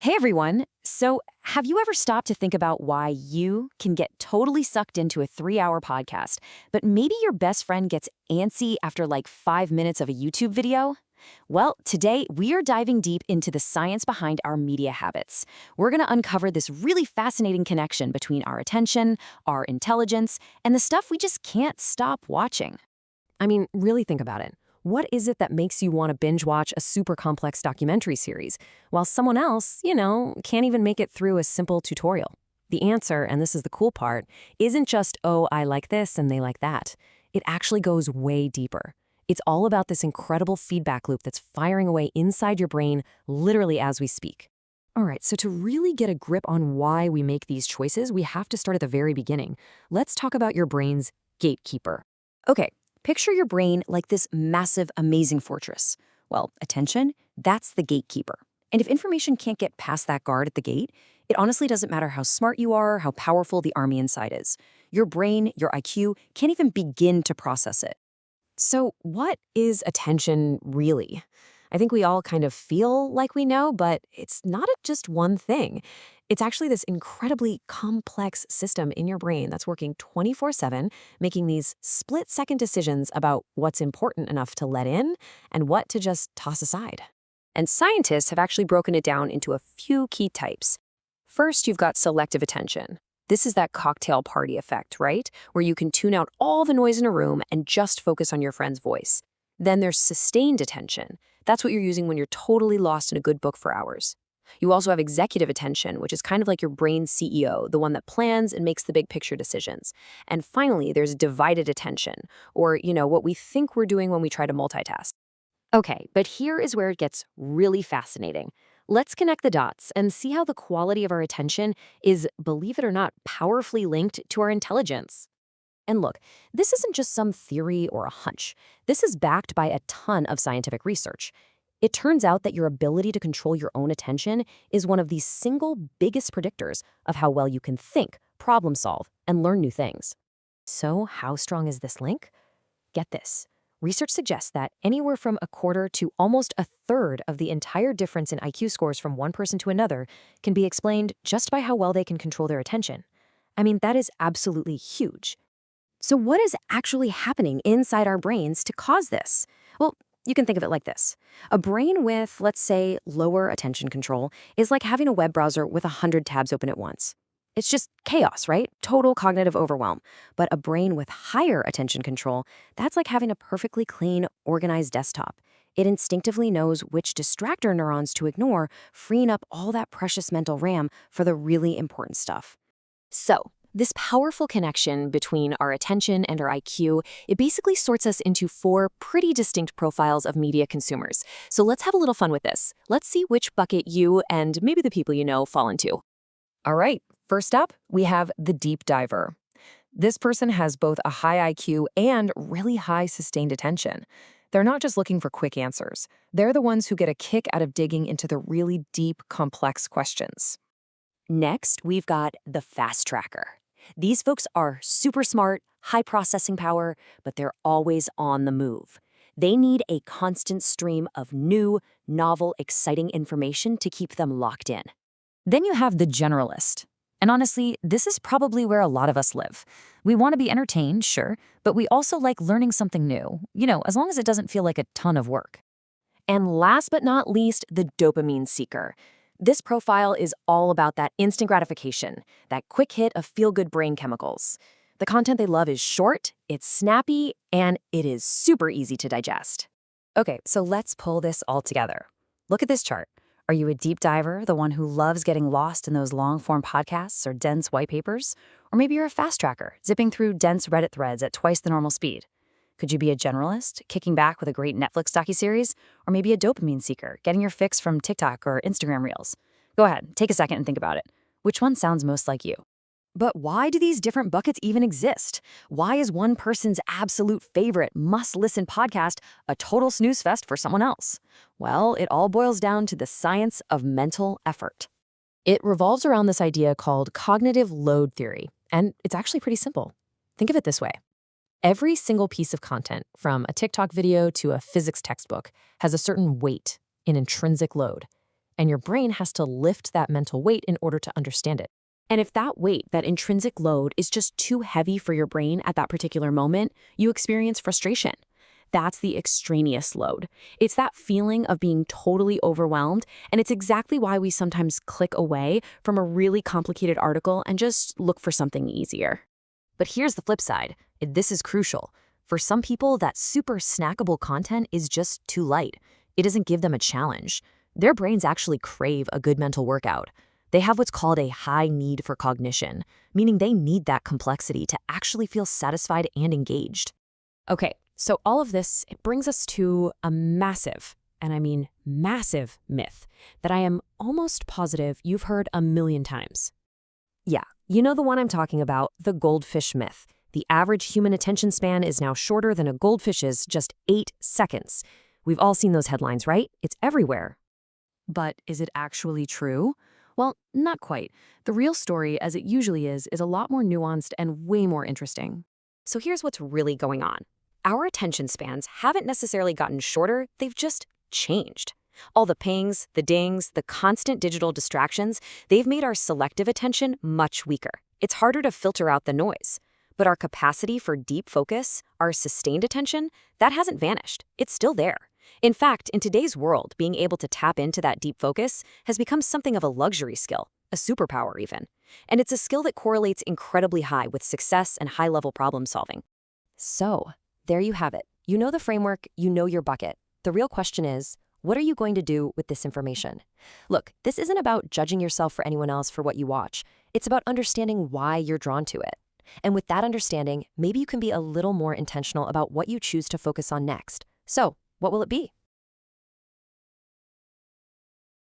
Hey everyone. So, have you ever stopped to think about why you can get totally sucked into a 3 hour podcast, but maybe your best friend gets antsy after like 5 minutes of a YouTube video? Well, today we are diving deep into the science behind our media habits. We're going to uncover this really fascinating connection between our attention, our intelligence, and the stuff we just can't stop watching. I mean, really think about it. What is it that makes you want to binge watch a super complex documentary series, while someone else, can't even make it through a simple tutorial? The answer, and this is the cool part, isn't just, oh, I like this and they like that. It actually goes way deeper. It's all about this incredible feedback loop that's firing away inside your brain literally as we speak. All right, so to really get a grip on why we make these choices, we have to start at the very beginning. Let's talk about your brain's gatekeeper. Okay, picture your brain like this massive, amazing fortress. Well, attention, that's the gatekeeper. And if information can't get past that guard at the gate, it honestly doesn't matter how smart you are, how powerful the army inside is. Your brain, your IQ, can't even begin to process it. So, what is attention really? I think we all kind of feel like we know, but it's not just one thing. It's actually this incredibly complex system in your brain that's working 24/7, making these split-second decisions about what's important enough to let in and what to just toss aside. And scientists have actually broken it down into a few key types. First, you've got selective attention. This is that cocktail party effect, right? Where you can tune out all the noise in a room and just focus on your friend's voice. Then there's sustained attention. That's what you're using when you're totally lost in a good book for hours. You also have executive attention, which is kind of like your brain's CEO, the one that plans and makes the big picture decisions. And finally, there's divided attention, or, what we think we're doing when we try to multitask. Okay, but here is where it gets really fascinating. Let's connect the dots and see how the quality of our attention is, believe it or not, powerfully linked to our intelligence. And look, this isn't just some theory or a hunch. This is backed by a ton of scientific research. It turns out that your ability to control your own attention is one of the single biggest predictors of how well you can think, problem solve, and learn new things. So, how strong is this link? Get this. Research suggests that anywhere from a quarter to almost a third of the entire difference in IQ scores from one person to another can be explained just by how well they can control their attention. I mean, that is absolutely huge. So what is actually happening inside our brains to cause this? Well, you can think of it like this. A brain with, let's say, lower attention control is like having a web browser with 100 tabs open at once. It's just chaos, right? Total cognitive overwhelm. But a brain with higher attention control, that's like having a perfectly clean, organized desktop. It instinctively knows which distractor neurons to ignore, freeing up all that precious mental RAM for the really important stuff. So, this powerful connection between our attention and our IQ, it basically sorts us into four pretty distinct profiles of media consumers. So let's have a little fun with this. Let's see which bucket you and maybe the people you know fall into. All right, first up, we have the deep diver. This person has both a high IQ and really high sustained attention. They're not just looking for quick answers. They're the ones who get a kick out of digging into the really deep, complex questions. Next, we've got the fast tracker. These folks are super smart, high processing power, but they're always on the move. They need a constant stream of new, novel, exciting information to keep them locked in. Then you have the generalist. And honestly, this is probably where a lot of us live. We want to be entertained, sure, but we also like learning something new, as long as it doesn't feel like a ton of work. And last but not least, the dopamine seeker. This profile is all about that instant gratification, that quick hit of feel-good brain chemicals. The content they love is short, it's snappy, and it is super easy to digest. Okay, so let's pull this all together. Look at this chart. Are you a deep diver, the one who loves getting lost in those long-form podcasts or dense white papers? Or maybe you're a fast tracker, zipping through dense Reddit threads at twice the normal speed. Could you be a generalist, kicking back with a great Netflix docuseries? Or maybe a dopamine seeker, getting your fix from TikTok or Instagram Reels? Go ahead, take a second and think about it. Which one sounds most like you? But why do these different buckets even exist? Why is one person's absolute favorite must-listen podcast a total snooze fest for someone else? Well, it all boils down to the science of mental effort. It revolves around this idea called cognitive load theory, and it's actually pretty simple. Think of it this way. Every single piece of content, from a TikTok video to a physics textbook, has a certain weight, an intrinsic load. and your brain has to lift that mental weight in order to understand it. And if that weight, that intrinsic load, is just too heavy for your brain at that particular moment, you experience frustration. That's the extraneous load. It's that feeling of being totally overwhelmed, and it's exactly why we sometimes click away from a really complicated article and just look for something easier. But here's the flip side. This is crucial. For some people, that super snackable content is just too light. It doesn't give them a challenge. Their brains actually crave a good mental workout. They have what's called a high need for cognition, meaning they need that complexity to actually feel satisfied and engaged. Okay, so all of this, it brings us to a massive, and I mean massive, myth that I am almost positive you've heard a million times. Yeah, you know the one I'm talking about, the goldfish myth. The average human attention span is now shorter than a goldfish's, just 8 seconds. We've all seen those headlines, right? It's everywhere. But is it actually true? Well, not quite. The real story, as it usually is a lot more nuanced and way more interesting. So here's what's really going on. Our attention spans haven't necessarily gotten shorter, they've just changed. All the pings, the dings, the constant digital distractions, they've made our selective attention much weaker. It's harder to filter out the noise. But our capacity for deep focus, our sustained attention, that hasn't vanished. It's still there. In fact, in today's world, being able to tap into that deep focus has become something of a luxury skill, a superpower even. And it's a skill that correlates incredibly high with success and high-level problem solving. So, there you have it. You know the framework, you know your bucket. The real question is, what are you going to do with this information? Look, this isn't about judging yourself for anyone else for what you watch. It's about understanding why you're drawn to it. And with that understanding, maybe you can be a little more intentional about what you choose to focus on next. So, what will it be?